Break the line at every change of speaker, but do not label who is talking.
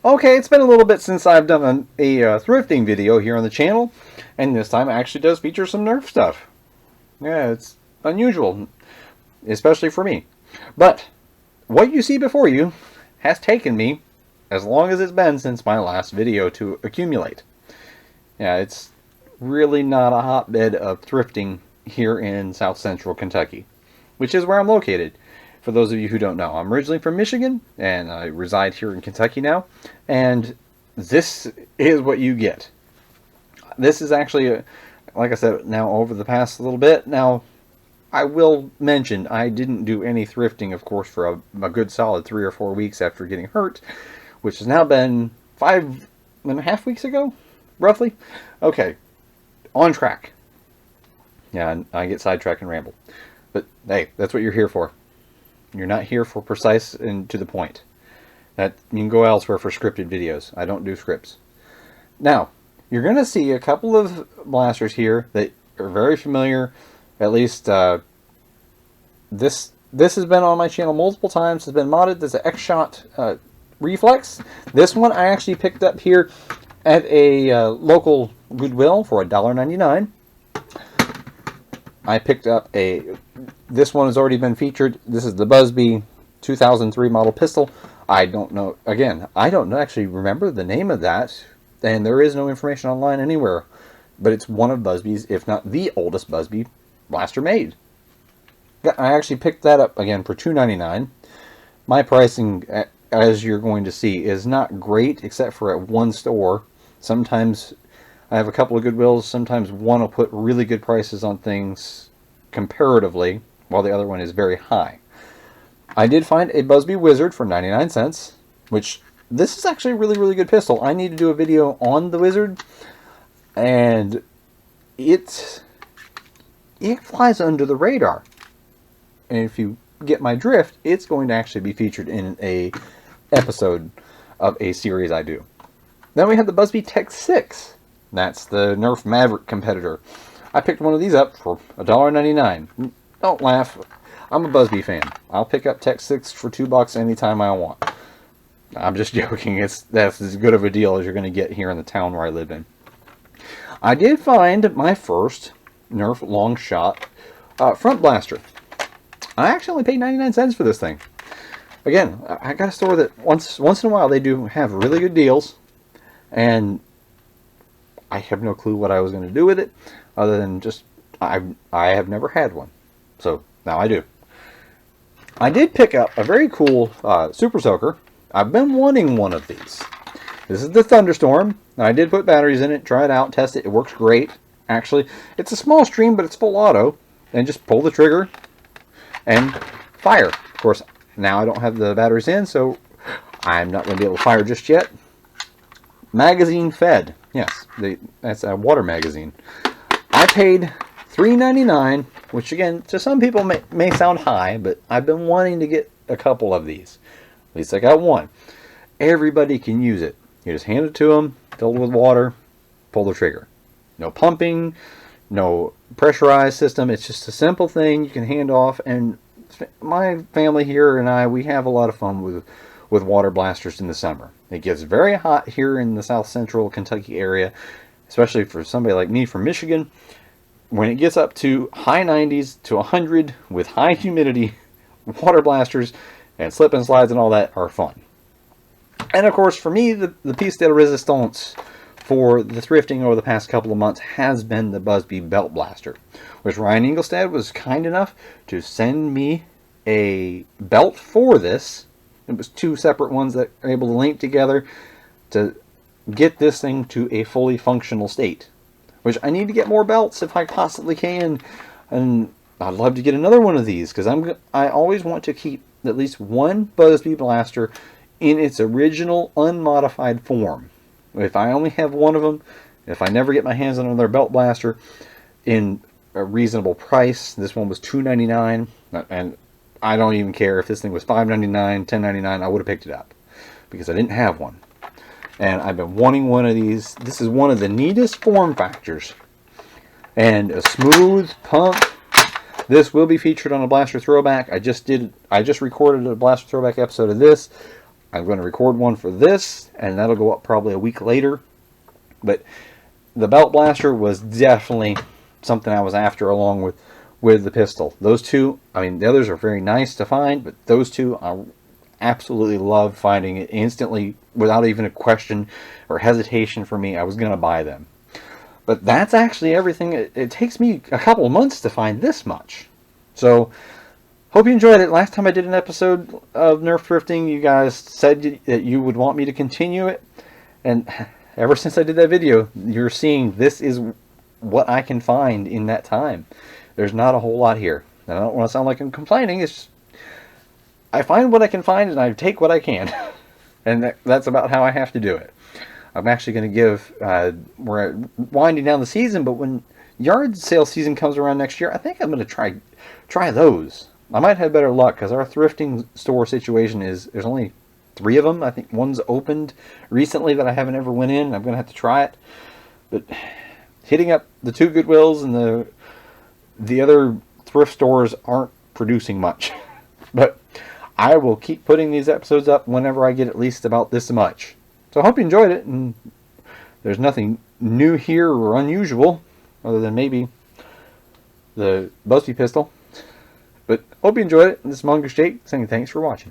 Okay, it's been a little bit since I've done a thrifting video here on the channel, and this time it actually does feature some Nerf stuff. Yeah, it's unusual, especially for me. But what you see before you has taken me as long as it's been since my last video to accumulate. Yeah, it's really not a hotbed of thrifting here in South Central Kentucky, which is where I'm located. For those of you who don't know, I'm originally from Michigan, and I reside here in Kentucky now, and this is what you get. This is actually, like I said, now over the past little bit. Now, I will mention, I didn't do any thrifting, of course, for a good solid 3 or 4 weeks after getting hurt, which has now been 5.5 weeks ago, roughly. Okay, on track. Yeah, I get sidetracked and ramble. But, hey, that's what you're here for. You're not here for precise and to the point. That you can go elsewhere for scripted videos. I don't do scripts. Now, you're going to see a couple of blasters here that are very familiar. At least this has been on my channel multiple times. It's been modded. There's an X-Shot Reflex. This one I actually picked up here at a local Goodwill for $1.99. I picked up this one has already been featured. This is the Busby 2003 model pistol. I don't know, again, I don't actually remember the name of that, and there is no information online anywhere, but it's one of Busby's, if not the oldest Busby blaster made. I actually picked that up again for $2.99. My pricing, as you're going to see, is not great except for at one store. Sometimes I have a couple of Goodwills. Sometimes one will put really good prices on things comparatively, while the other one is very high. I did find a Busby Wizard for 99 cents, which this is actually a really, really good pistol. I need to do a video on the Wizard, and it flies under the radar. And if you get my drift, it's going to actually be featured in a episode of a series I do. Then we have the Busby Tech 6. That's the Nerf Maverick competitor. I picked one of these up for $1.99. Don't laugh. I'm a Busby fan. I'll pick up Tech 6 for $2 anytime I want. I'm just joking. That's as good of a deal as you're going to get here in the town where I live in. I did find my first Nerf long shot front blaster. I actually only paid 99 cents for this thing. Again, I got a store that once in a while they do have really good deals, and I have no clue what I was going to do with it, other than just, I have never had one. So, now I do. I did pick up a very cool Super Soaker. I've been wanting one of these. This is the Thunderstorm. I did put batteries in it, try it out, test it. It works great. Actually, it's a small stream, but it's full auto. And just pull the trigger and fire. Of course, now I don't have the batteries in, so I'm not going to be able to fire just yet. Magazine fed. Yes, that's a water magazine. I paid $3.99, which again, to some people may sound high, but I've been wanting to get a couple of these. At least I got one. Everybody can use it. You just hand it to them, filled with water, pull the trigger. No pumping, no pressurized system. It's just a simple thing you can hand off, and my family here and I, we have a lot of fun with water blasters in the summer. It gets very hot here in the South Central Kentucky area, especially for somebody like me from Michigan. When it gets up to high 90s to 100 with high humidity, water blasters and slip and slides and all that are fun. And of course, for me, the piece de resistance for the thrifting over the past couple of months has been the Busby Belt Blaster, which Ryan Ingolstad was kind enough to send me a belt for this. It was 2 separate ones that are able to link together to get this thing to a fully functional state. Which I need to get more belts if I possibly can. And I'd love to get another one of these, because I always want to keep at least one Busby blaster in its original unmodified form. If I only have one of them, if I never get my hands on another belt blaster in a reasonable price, this one was $2.99, and I don't even care if this thing was $5.99, $10.99, I would have picked it up, because I didn't have one. And I've been wanting one of these. This is one of the neatest form factors. And a smooth pump. This will be featured on a Blaster Throwback. I just recorded a Blaster Throwback episode of this. I'm going to record one for this, and that'll go up probably a week later. But the belt blaster was definitely something I was after, along with the pistol. Those two, I mean, the others are very nice to find, but those two, I absolutely love finding it instantly, without even a question or hesitation for me. I was going to buy them. But that's actually everything. It takes me a couple of months to find this much. So, hope you enjoyed it. Last time I did an episode of Nerf Thrifting, you guys said that you would want me to continue it. And ever since I did that video, you're seeing this is what I can find in that time. There's not a whole lot here. And I don't want to sound like I'm complaining. It's just, I find what I can find and I take what I can. And that's about how I have to do it. I'm actually going to give, we're winding down the season, but when yard sale season comes around next year, I think I'm going to try those. I might have better luck, because our thrifting store situation is, there's only 3 of them. I think one's opened recently that I haven't ever went in. I'm going to have to try it. But hitting up the 2 Goodwills and the other thrift stores aren't producing much. But I will keep putting these episodes up whenever I get at least about this much. So I hope you enjoyed it, and there's nothing new here or unusual, other than maybe the Busby pistol. But hope you enjoyed it. This is Mongoose Jake saying thanks for watching.